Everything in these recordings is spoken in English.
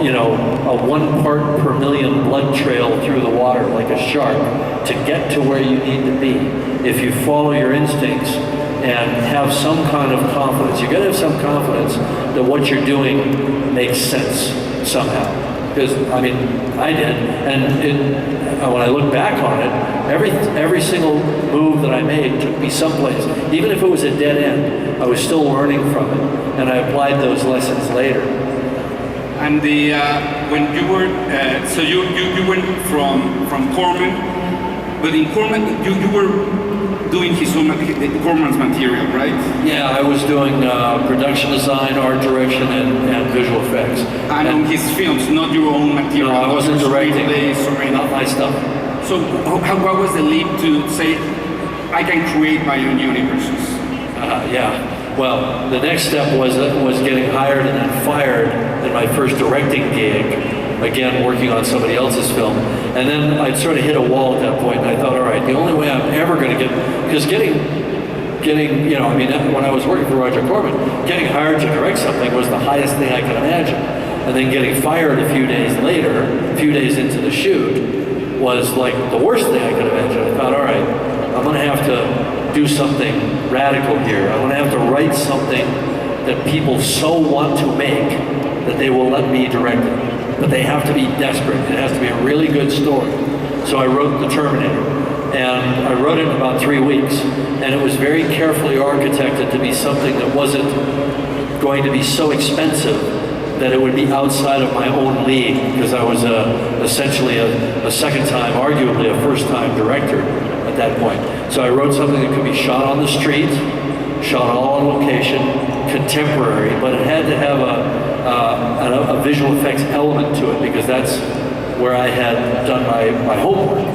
a 1 part per million blood trail through the water like a shark to get to where you need to be. If you follow your instincts and have some kind of confidence, you gotta have some confidence that what you're doing makes sense somehow. Because, I mean, I did, and when I look back on it, every single move that I made took me someplace. Even if it was a dead end, I was still learning from it, and I applied those lessons later. And when you were, so you went from Corman, but in Corman, you were doing Corman's material, right? Yeah, I was doing production design, art direction, and visual effects. And on his films, not your own material? No, I wasn't directing, not my stuff. So what was the leap to say, I can create my own universes? Yeah. Well, the next step was getting hired and then fired in my first directing gig, again working on somebody else's film. And then I'd sort of hit a wall at that point, and I thought, all right, the only way I'm ever going to get, because getting, when I was working for Roger Corman, getting hired to direct something was the highest thing I could imagine. And then getting fired a few days later, a few days into the shoot, was like the worst thing I could imagine. I thought, all right, I'm going to have to do something radical here. I'm going to have to write something that people so want to make that they will let me direct it. But they have to be desperate. It has to be a really good story. So I wrote The Terminator, and I wrote it in about 3 weeks, and it was very carefully architected to be something that wasn't going to be so expensive that it would be outside of my own league, because I was essentially a second time, arguably a first time director at that point. So I wrote something that could be shot on the street, shot all on location, contemporary, but it had to have a visual effects element to it, because that's where I had done my homework.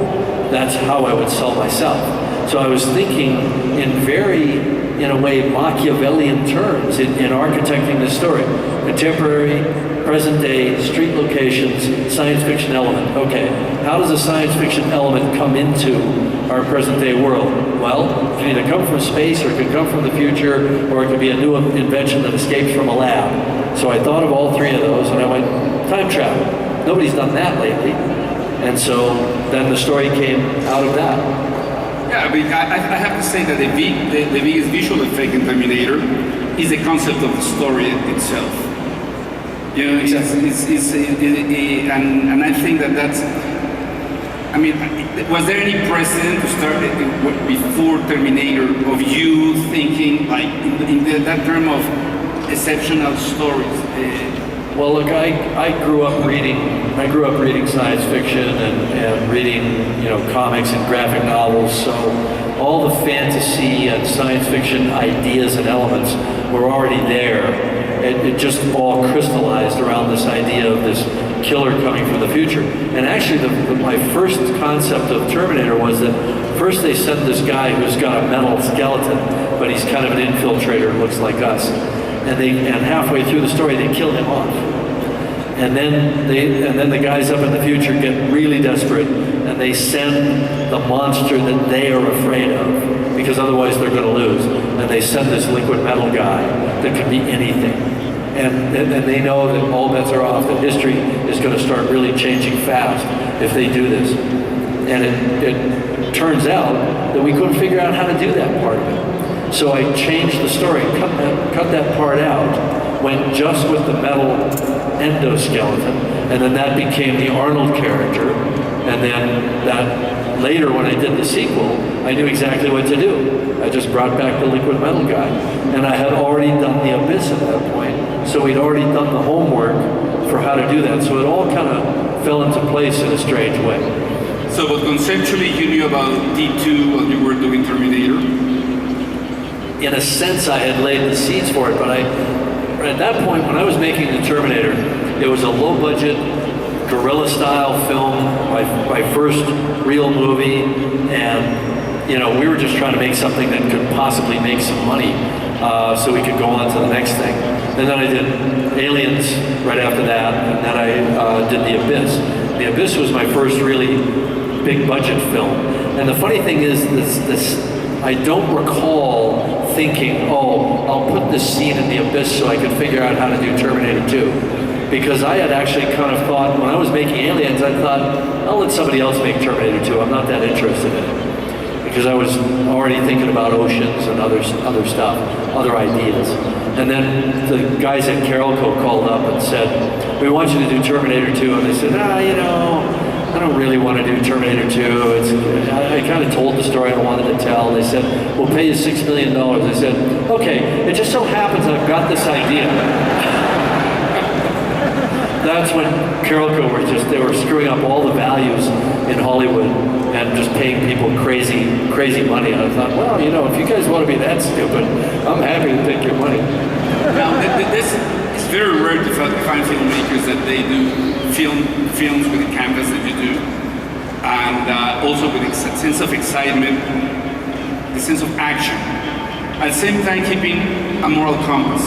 That's how I would sell myself. So I was thinking in a way, Machiavellian terms in architecting this story. Contemporary, present day, street locations, science fiction element. Okay, how does a science fiction element come into our present day world? Well, it can either come from space, or it can come from the future, or it could be a new invention that escapes from a lab. So I thought of all three of those, and I went, time travel. Nobody's done that lately. And so then the story came out of that. Yeah, I mean, I have to say that the biggest visual effect in Terminator is the concept of the story itself. You know, and I think that's. I mean, was there any precedent to start before Terminator of you thinking like in that term of exceptional stories? Well, look, I grew up reading science fiction and reading, comics and graphic novels. So all the fantasy and science fiction ideas and elements were already there. It just all crystallized around this idea of this killer coming from the future. And actually, my first concept of Terminator was that first they sent this guy who's got a metal skeleton, but he's kind of an infiltrator, looks like us. And halfway through the story, they kill him off. And then the guys up in the future get really desperate, and they send the monster that they are afraid of, because otherwise they're going to lose. And they send this liquid metal guy that could be anything. And they know that all bets are off, that history is going to start really changing fast if they do this. And it turns out that we couldn't figure out how to do that part of it. So I changed the story, cut that part out, went just with the metal endoskeleton, and then that became the Arnold character. And then that later, when I did the sequel, I knew exactly what to do. I just brought back the liquid metal guy, and I had already done the Abyss at that point, so we'd already done the homework for how to do that. So it all kind of fell into place in a strange way. So, but conceptually, you knew about D2 while you were doing Terminator? In a sense, I had laid the seeds for it, but at that point, when I was making The Terminator, it was a low-budget, guerrilla-style film, my first real movie, and we were just trying to make something that could possibly make some money, so we could go on to the next thing. And then I did Aliens right after that, and then I did The Abyss. The Abyss was my first really big-budget film. And the funny thing is, I don't recall thinking, I'll put this scene in The Abyss so I can figure out how to do Terminator 2. because I had actually kind of thought, when I was making Aliens, I thought, I'll let somebody else make Terminator 2. I'm not that interested in it. Because I was already thinking about oceans and other stuff, other ideas. And then the guys at Carolco called up and said, we want you to do Terminator 2. And they said, I don't really want to do Terminator 2. I kind of told the story I wanted to tell. They said, we'll pay you $6 million. I said, okay, it just so happens I've got this idea. That's when Carolco they were screwing up all the values in Hollywood and just paying people crazy money. And I thought, well, if you guys want to be that stupid, I'm happy to take your money. Now, it's very rare to find filmmakers that they do films with the canvas that you do, and also with a sense of excitement, the sense of action, at the same time keeping a moral compass.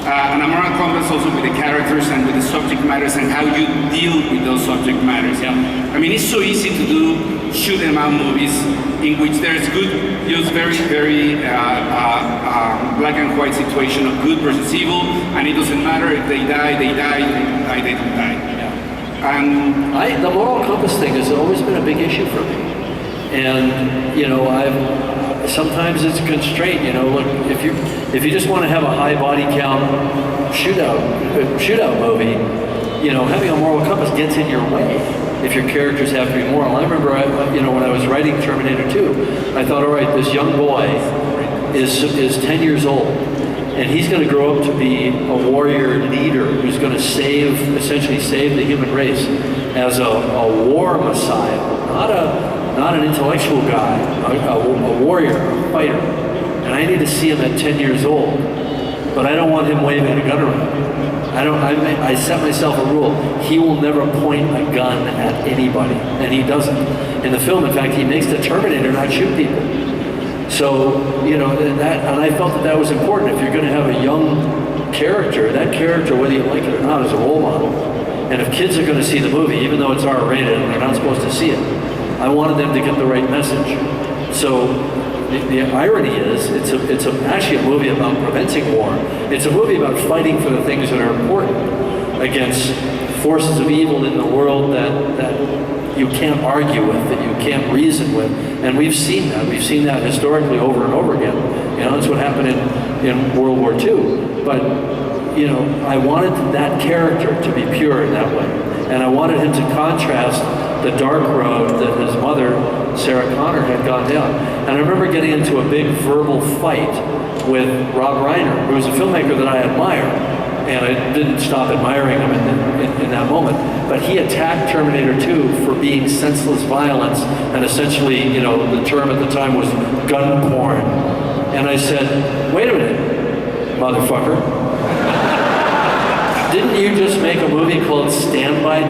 And a moral compass also with the characters and with the subject matters and how you deal with those subject matters. Yeah. I mean, it's so easy to do shoot 'em out movies in which there's just very black and white situation of good versus evil, and it doesn't matter if they die, they don't die. Yeah. And The moral compass thing has always been a big issue for me. And, sometimes it's a constraint, look, if you just want to have a high body count shootout movie, having a moral compass gets in your way if your characters have to be moral. I remember, when I was writing Terminator 2, I thought, all right, this young boy is 10 years old, and he's going to grow up to be a warrior leader who's going to essentially save the human race as a war messiah, not an intellectual guy, a warrior, a fighter. And I need to see him at 10 years old, but I don't want him waving a gun around. I set myself a rule. He will never point a gun at anybody, and he doesn't. In the film, in fact, he makes the Terminator not shoot people. So, and I felt that was important. If you're going to have a young character, that character, whether you like it or not, is a role model. And if kids are going to see the movie, even though it's R-rated and they're not supposed to see it, I wanted them to get the right message. So the irony is, it's actually a movie about preventing war. It's a movie about fighting for the things that are important against forces of evil in the world that you can't argue with, that you can't reason with. And we've seen that. We've seen that historically over and over again. That's what happened in World War II. But, I wanted that character to be pure in that way. And I wanted him to contrast the dark road that his mother, Sarah Connor, had gone down. And I remember getting into a big verbal fight with Rob Reiner, who was a filmmaker that I admire. And I didn't stop admiring him in that moment. But he attacked Terminator 2 for being senseless violence, and essentially, the term at the time was gun porn. And I said, wait a minute, motherfucker. Didn't you just make a movie called Stand By